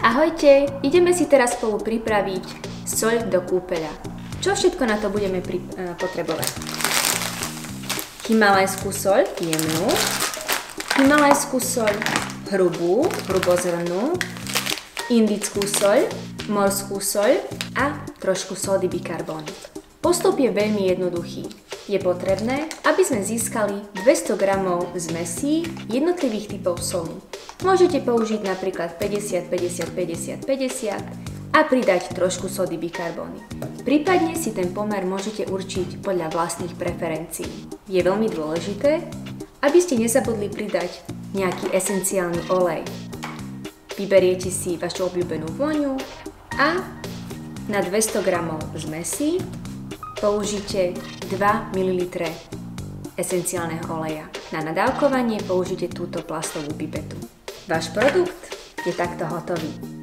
Ahojte, ideme si teraz spolu pripraviť soľ do kúpeľa. Čo všetko na to budeme potrebovať? Himalajskú soľ jemnú, himalajskú soľ hrubú, hrubozrnnú, indickú soľ, morskú soľ a trošku sódy bikarbónu. Postup je veľmi jednoduchý. Je potrebné, aby sme získali 200 g zmesí jednotlivých typov soli. Môžete použiť napríklad 50, 50, 50, 50 a pridať trošku sódy bikarbóny. Prípadne si ten pomer môžete určiť podľa vlastných preferencií. Je veľmi dôležité, aby ste nezabudli pridať nejaký esenciálny olej. Vyberiete si vašu obľúbenú vôňu a na 200 g zmesí použite 2 ml esenciálneho oleja. Na nadávkovanie použite túto plastovú pipetu. Váš produkt je takto hotový.